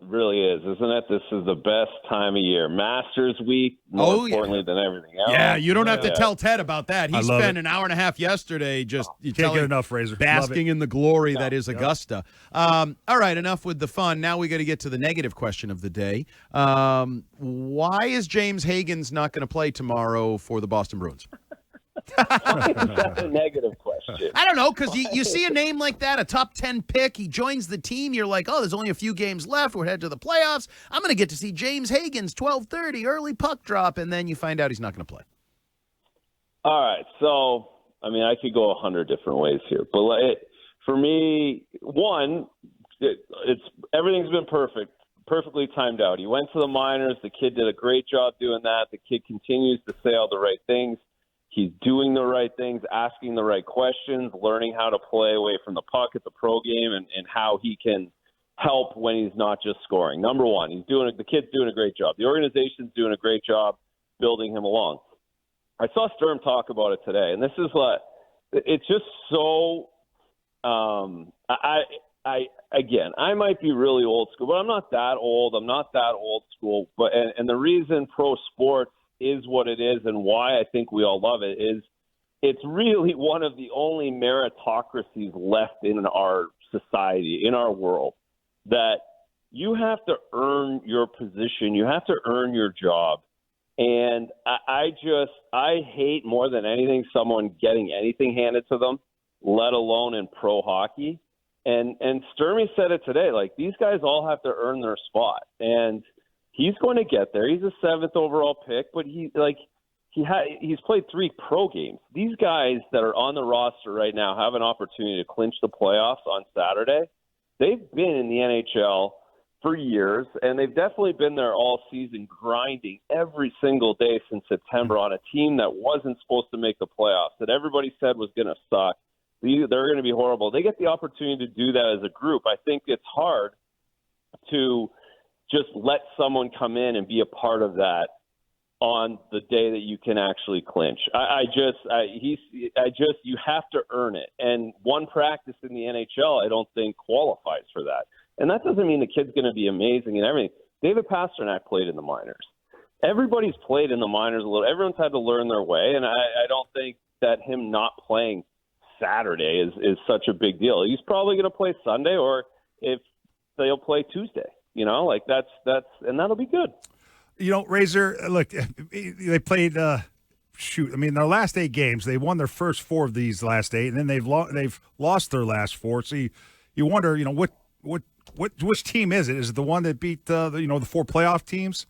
really is, isn't it? This is the best time of year. Masters week, more importantly than everything else. Yeah, you don't have to tell Ted about that. He spent an hour and a half yesterday just can't get enough, Razor. basking in the glory that is Augusta. All right, enough with the fun. Now we got to get to the negative question of the day. Why is James Hagens not going to play tomorrow for the Boston Bruins? Why is that a negative question? I don't know, because you see a name like that, a top 10 pick, he joins the team, you're like, oh, there's only a few games left, we're headed to the playoffs, I'm going to get to see James Hagens, 12:30, early puck drop, and then you find out he's not going to play. All right, so, I mean, I could go 100 different ways here, but for me, one, it's everything's been perfectly timed out. He went to the minors, the kid did a great job doing that, the kid continues to say all the right things. He's doing the right things, asking the right questions, learning how to play away from the puck at the pro game and how he can help when he's not just scoring. Number one, the kid's doing a great job. The organization's doing a great job building him along. I saw Sturm talk about it today, and this is it's just so I might be really old school, but I'm not that old. I'm not that old school. But and the reason pro sports is what it is and why I think we all love it is it's really one of the only meritocracies left in our society, in our world, that you have to earn your position. You have to earn your job. And I hate more than anything someone getting anything handed to them, let alone in pro hockey. And Sturmy said it today, like these guys all have to earn their spot. And he's going to get there. He's a 7th overall pick, but he's played 3 pro games. These guys that are on the roster right now have an opportunity to clinch the playoffs on Saturday. They've been in the NHL for years, and they've definitely been there all season grinding every single day since September on a team that wasn't supposed to make the playoffs, that everybody said was going to suck. They're going to be horrible. They get the opportunity to do that as a group. I think it's hard to just let someone come in and be a part of that on the day that you can actually clinch. You have to earn it. And one practice in the NHL, I don't think qualifies for that. And that doesn't mean the kid's going to be amazing and everything. David Pastrnak played in the minors. Everybody's played in the minors a little. Everyone's had to learn their way. And I don't think that him not playing Saturday is such a big deal. He's probably going to play Sunday, or if they'll play Tuesday. You know, like that's and that'll be good. You know, Razor, look, they played. I mean, their last 8 games, they won their first 4 of these last 8, and then they've lost their last 4. So you wonder, you know, which team is it? Is it the one that beat the 4 playoff teams,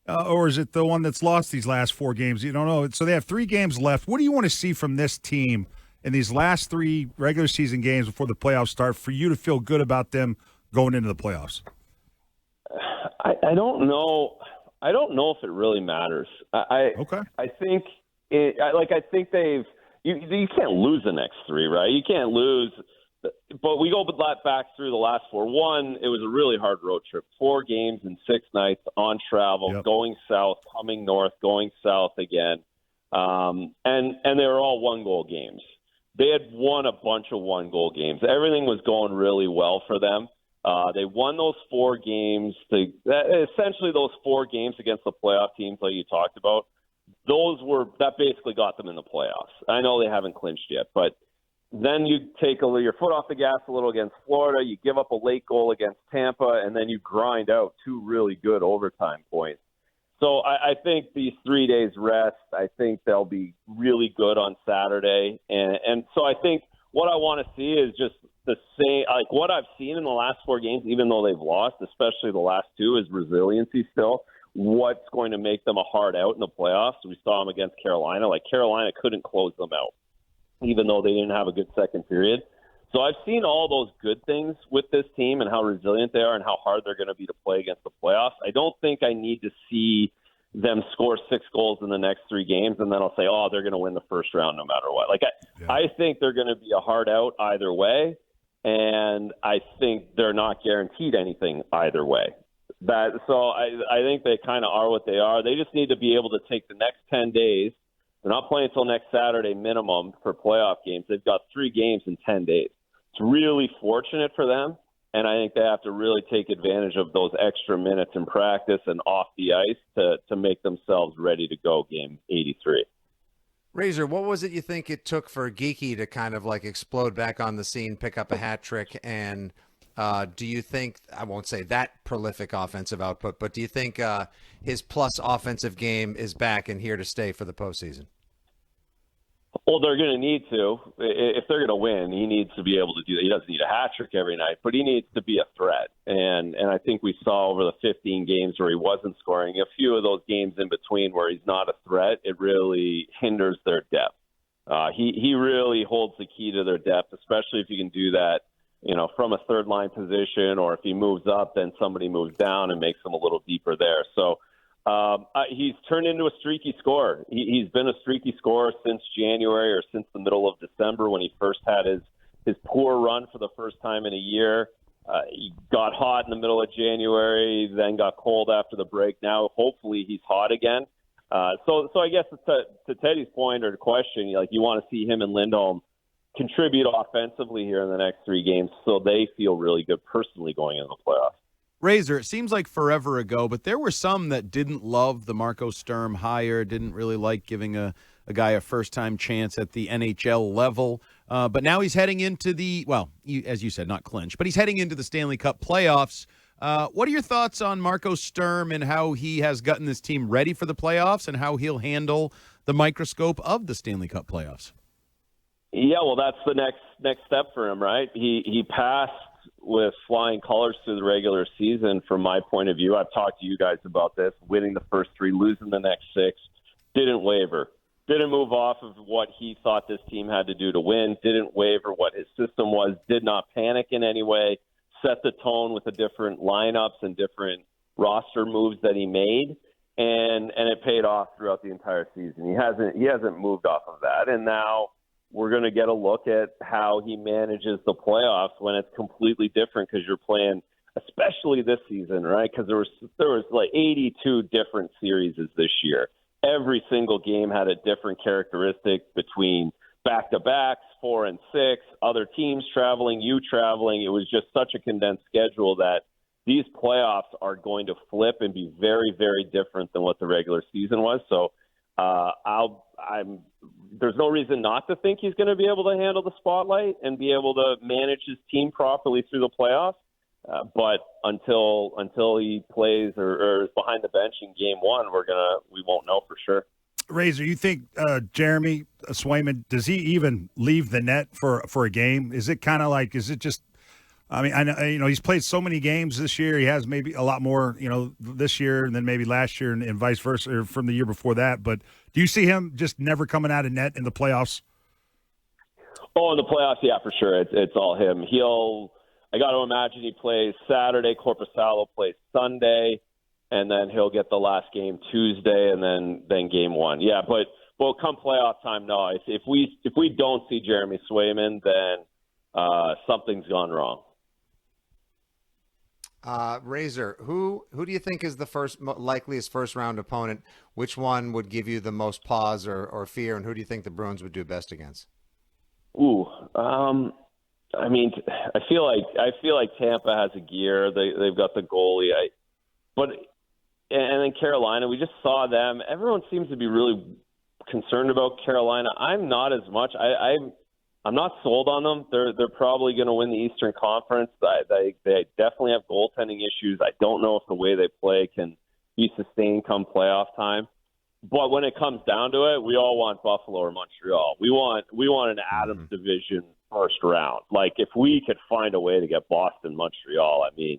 or is it the one that's lost these last 4 games? You don't know. So they have 3 games left. What do you want to see from this team in these last 3 regular season games before the playoffs start for you to feel good about them going into the playoffs? I don't know. I don't know if it really matters. I think I think they've. You can't lose the next 3, right? You can't lose. But we go back through the last 4. One, it was a really hard road trip. 4 games in 6 nights on travel, going south, coming north, going south again, and they were all 1-goal games. They had won a bunch of 1-goal games. Everything was going really well for them. They won those 4 games. Essentially, those 4 games against the playoff teams like you talked about, that basically got them in the playoffs. I know they haven't clinched yet, but then you take your foot off the gas a little against Florida, you give up a late goal against Tampa, and then you grind out 2 really good overtime points. So I think these 3 days rest, I think they'll be really good on Saturday. And so I think what I want to see is just the same, like what I've seen in the last 4 games, even though they've lost, especially the last 2, is resiliency still. What's going to make them a hard out in the playoffs? We saw them against Carolina. Like Carolina couldn't close them out, even though they didn't have a good second period. So I've seen all those good things with this team and how resilient they are and how hard they're going to be to play against the playoffs. I don't think I need to see them score 6 goals in the next 3 games, and then I'll say, oh, they're going to win the first round no matter what. I think they're going to be a hard out either way, and I think they're not guaranteed anything either way. So I think they kind of are what they are. They just need to be able to take the next 10 days. They're not playing until next Saturday minimum for playoff games. They've got 3 games in 10 days. It's really fortunate for them, And I think they have to really take advantage of those extra minutes in practice and off the ice to make themselves ready to go game 83. Razor, what was it you think it took for Geeky to kind of like explode back on the scene, pick up a hat trick? And do you think, I won't say that prolific offensive output, but do you think his plus offensive game is back and here to stay for the postseason? Well, they're going to need to. If they're going to win, he needs to be able to do that. He doesn't need a hat trick every night, but he needs to be a threat. And I think we saw over the 15 games where he wasn't scoring, a few of those games in between where he's not a threat, it really hinders their depth. He really holds the key to their depth, especially if you can do that, from a third line position, or if he moves up, then somebody moves down and makes him a little deeper there. So he's turned into a streaky scorer. He's been a streaky scorer since January or since the middle of December when he first had his poor run for the first time in a year. He got hot in the middle of January, then got cold after the break. Now, hopefully, he's hot again. So I guess to Teddy's point or the question, you want to see him and Lindholm contribute offensively here in the next 3 games so they feel really good personally going into the playoffs. Razor, it seems like forever ago, but there were some that didn't love the Marco Sturm hire, didn't really like giving a guy a first-time chance at the NHL level. But now he's heading into as you said, not clinch, but he's heading into the Stanley Cup playoffs. What are your thoughts on Marco Sturm and how he has gotten this team ready for the playoffs and how he'll handle the microscope of the Stanley Cup playoffs? Yeah, well, that's the next step for him, right? He passed with flying colors through the regular season from my point of view. I've talked to you guys about this, winning the first 3, losing the next 6, didn't waver, didn't move off of what he thought this team had to do to win, didn't waver what his system was, did not panic in any way, set the tone with the different lineups and different roster moves that he made, and it paid off throughout the entire season. He hasn't moved off of that, and now we're going to get a look at how he manages the playoffs when it's completely different because you're playing, especially this season, right? Because there was like 82 different series this year. Every single game had a different characteristic between back-to-backs, 4 and 6, other teams traveling, you traveling. It was just such a condensed schedule that these playoffs are going to flip and be very, very different than what the regular season was. So there's no reason not to think he's going to be able to handle the spotlight and be able to manage his team properly through the playoffs. But until he plays or is behind the bench in game 1, we won't know for sure. Razor, you think Jeremy Swayman, does he even leave the net for a game? Is it kind of like, is it just? I mean, I know he's played so many games this year. He has maybe a lot more, this year and then maybe last year and vice versa, or from the year before that. But do you see him just never coming out of net in the playoffs? Oh, in the playoffs, yeah, for sure. It's all him. I got to imagine he plays Saturday, Korpisalo plays Sunday, and then he'll get the last game Tuesday, and then game 1. Yeah, but come playoff time, no. If we don't see Jeremy Swayman, then something's gone wrong. Razor, who do you think is the likeliest first round opponent? Which one would give you the most pause or fear, and who do you think the Bruins would do best against? Ooh, I mean, I feel like Tampa has a gear. They've got the goalie. And then Carolina, we just saw them. Everyone seems to be really concerned about Carolina. I'm not as much. I'm not sold on them. They're probably going to win the Eastern Conference. They definitely have goaltending issues. I don't know if the way they play can be sustained come playoff time. But when it comes down to it, we all want Buffalo or Montreal. We want an Adams division first round. Like, if we could find a way to get Boston, Montreal, I mean,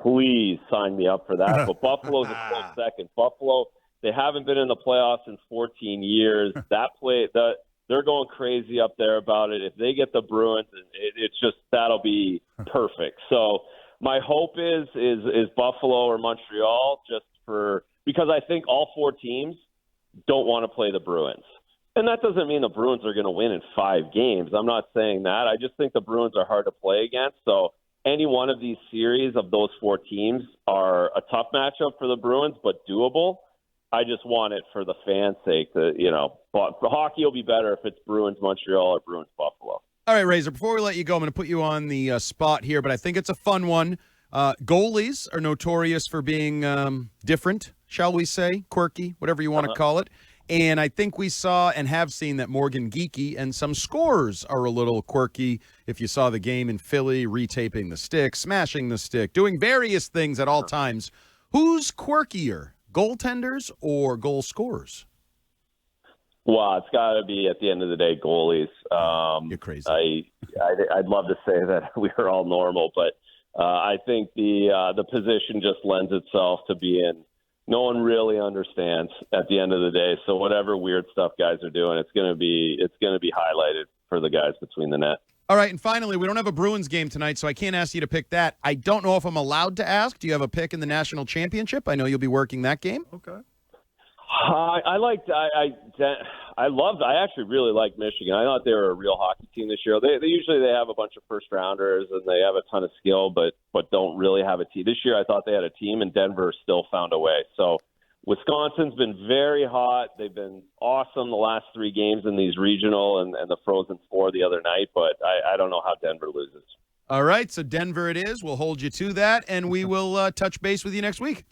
please sign me up for that. But Buffalo's a close second. Buffalo, they haven't been in the playoffs in 14 years. They're going crazy up there about it. If they get the Bruins, that'll be perfect. So my hope is Buffalo or Montreal, because I think all 4 teams don't want to play the Bruins. And that doesn't mean the Bruins are going to win in 5 games. I'm not saying that. I just think the Bruins are hard to play against. So any one of these series of those 4 teams are a tough matchup for the Bruins, but doable. I just want it for the fans' sake but hockey will be better if it's Bruins Montreal or Bruins Buffalo. All right, Razor, before we let you go, I'm going to put you on the spot here, but I think it's a fun one. Goalies are notorious for being different, shall we say, quirky, whatever you want to call it. And I think we saw and have seen that Morgan Geeky and some scorers are a little quirky. If you saw the game in Philly, retaping the stick, smashing the stick, doing various things at all times. Who's quirkier, goaltenders or goal scorers? Well, it's got to be, at the end of the day, goalies. You're crazy. I'd love to say that we are all normal, but I think the position just lends itself to being no one really understands at the end of the day. So whatever weird stuff guys are doing, it's going to be highlighted for the guys between the net. All right, and finally, we don't have a Bruins game tonight, so I can't ask you to pick that. I don't know if I'm allowed to ask. Do you have a pick in the national championship? I know you'll be working that game. Okay. I actually really like Michigan. I thought they were a real hockey team this year. They usually have a bunch of first rounders and they have a ton of skill, but don't really have a team. This year I thought they had a team, and Denver still found a way. So Wisconsin's been very hot. They've been awesome the last 3 games in these regional and the Frozen Four the other night, but I don't know how Denver loses. All right, so Denver it is. We'll hold you to that, and we will touch base with you next week.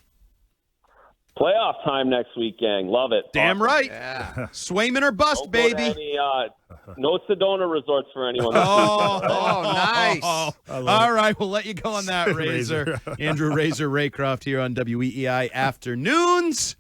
Playoff time next week, gang. Love it. Damn awesome. right. Yeah. Swayman or bust, Don't go to baby. any, no Sedona resorts for anyone. Nice. All right, we'll let you go on that, Razor. Andrew Razor Raycroft here on WEEI Afternoons.